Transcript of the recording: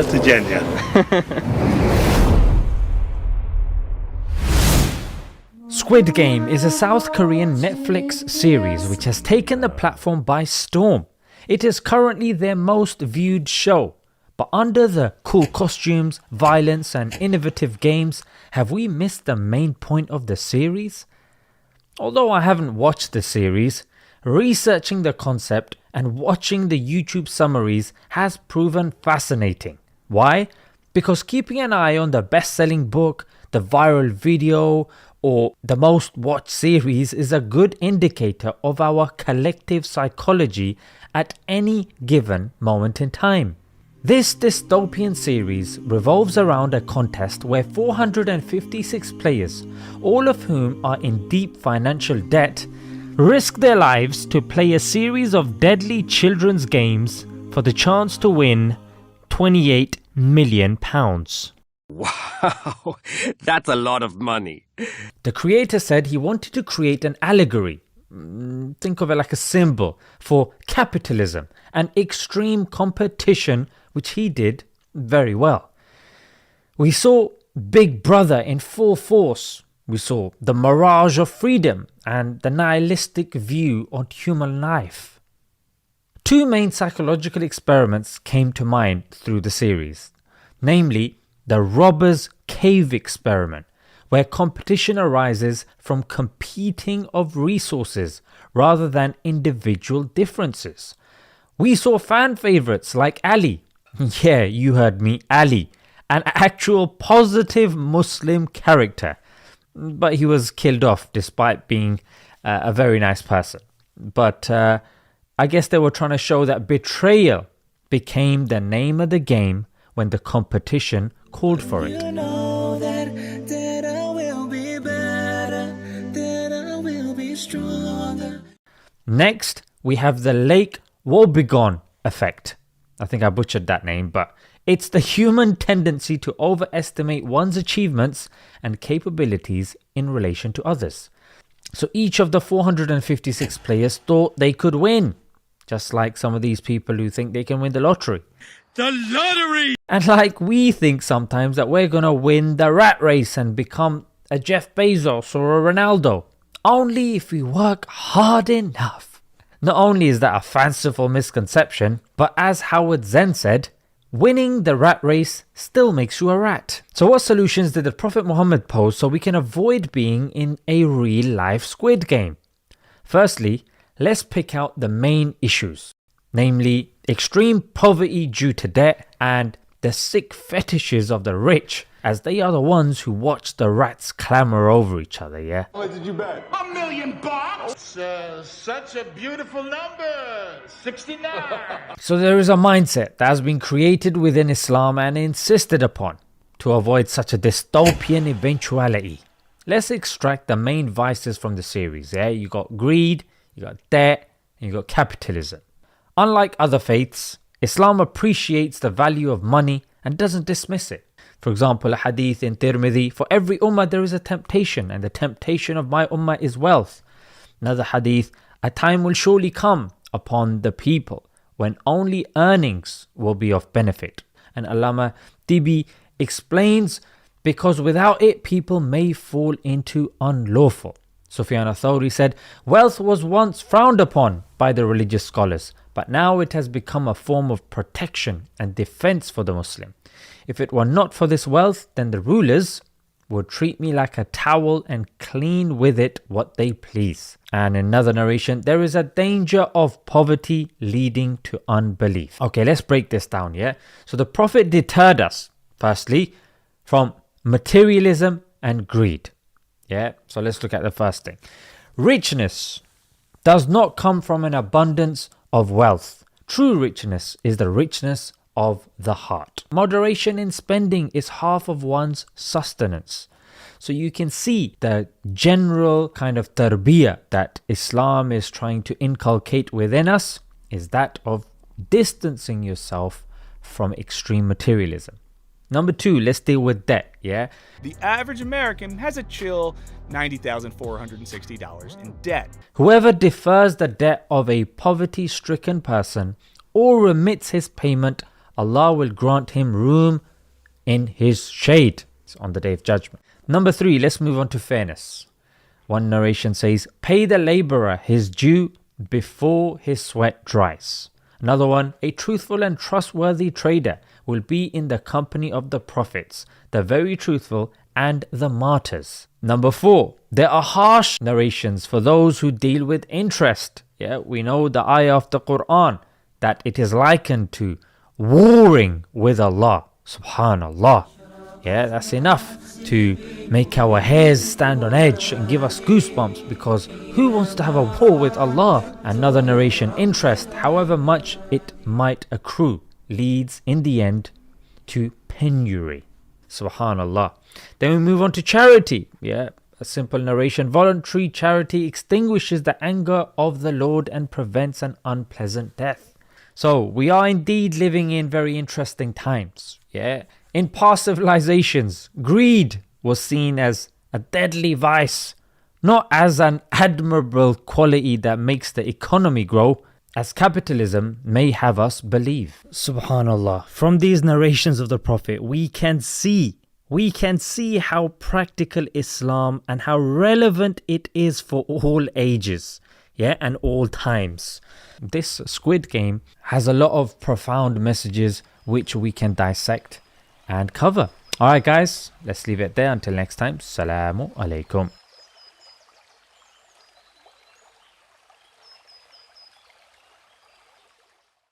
codziennie. Squid Game is a South Korean Netflix series which has taken the platform by storm. It is currently their most viewed show. But under the cool costumes, violence and innovative games, have we missed the main point of the series? Although I haven't watched the series, researching the concept and watching the YouTube summaries has proven fascinating. Why? Because keeping an eye on the best-selling book, the viral video, or the most watched series is a good indicator of our collective psychology at any given moment in time. This dystopian series revolves around a contest where 456 players, all of whom are in deep financial debt, risk their lives to play a series of deadly children's games for the chance to win £28 million. Wow, that's a lot of money. The creator said he wanted to create an allegory, think of it like a symbol, for capitalism and extreme competition, which he did very well. We saw Big Brother in full force. We saw the mirage of freedom and the nihilistic view on human life. Two main psychological experiments came to mind through the series, namely the Robber's Cave experiment, where competition arises from competing of resources rather than individual differences. We saw fan favorites like Ali. Yeah, you heard me, Ali, an actual positive Muslim character. But he was killed off despite being a very nice person. But I guess they were trying to show that betrayal became the name of the game when the competition called for it. You know that I will be better, that I will be stronger. Next, we have the Lake Wobegon effect. I think I butchered that name, but it's the human tendency to overestimate one's achievements and capabilities in relation to others. So each of the 456 players thought they could win, just like some of these people who think they can win the lottery. The lottery! And like we think sometimes that we're going to win the rat race and become a Jeff Bezos or a Ronaldo, only if we work hard enough. Not only is that a fanciful misconception, but as Howard Zen said, winning the rat race still makes you a rat. So what solutions did the Prophet Muhammad pose so we can avoid being in a real life Squid Game? Firstly, let's pick out the main issues, namely extreme poverty due to debt and the sick fetishes of the rich, as they are the ones who watch the rats clamor over each other, yeah? How much did you bet? $1 million. Such a beautiful number. 69. So there is a mindset that has been created within Islam and insisted upon to avoid such a dystopian eventuality. Let's extract the main vices from the series, yeah? You got greed, you got debt, and you got capitalism. Unlike other faiths, Islam appreciates the value of money and doesn't dismiss it. For example, a hadith in Tirmidhi, for every ummah there is a temptation, and the temptation of my ummah is wealth. Another hadith, a time will surely come upon the people when only earnings will be of benefit. And Allama Tibi explains, because without it people may fall into unlawful. Sufyan al-Thawri said, wealth was once frowned upon by the religious scholars, but now it has become a form of protection and defense for the Muslim. If it were not for this wealth, then the rulers would treat me like a towel and clean with it what they please. And in another narration, there is a danger of poverty leading to unbelief. Okay, let's break this down, yeah? So the Prophet deterred us, firstly, from materialism and greed. Yeah, so let's look at the first thing. Richness does not come from an abundance of wealth. True richness is the richness of the heart. Moderation in spending is half of one's sustenance. So you can see the general kind of tarbiyah that Islam is trying to inculcate within us is that of distancing yourself from extreme materialism. Number two, let's deal with debt, yeah? The average American has a chill $90,460 in debt. Whoever defers the debt of a poverty-stricken person or remits his payment Allah will grant him room in his shade on the day of judgment. Number 3, let's move on to fairness. One narration says, pay the laborer his due before his sweat dries. Another one, a truthful and trustworthy trader will be in the company of the prophets, the very truthful and the martyrs. Number 4, there are harsh narrations for those who deal with interest. Yeah, we know the ayah of the Quran that it is likened to warring with Allah. Subhanallah. Yeah, that's enough to make our hairs stand on edge and give us goosebumps, because who wants to have a war with Allah? Another narration, interest, however much it might accrue, leads in the end to penury. Subhanallah. Then we move on to charity. Yeah, a simple narration, voluntary charity extinguishes the anger of the Lord and prevents an unpleasant death. So we are indeed living in very interesting times. Yeah, in past civilizations, greed was seen as a deadly vice, not as an admirable quality that makes the economy grow, as capitalism may have us believe. Subhanallah. From these narrations of the Prophet, we can see how practical Islam and how relevant it is for all ages, yeah, and all times. This Squid game has a lot of profound messages which we can dissect and cover. Alright guys, let's leave it there until next time. Assalamu alaikum.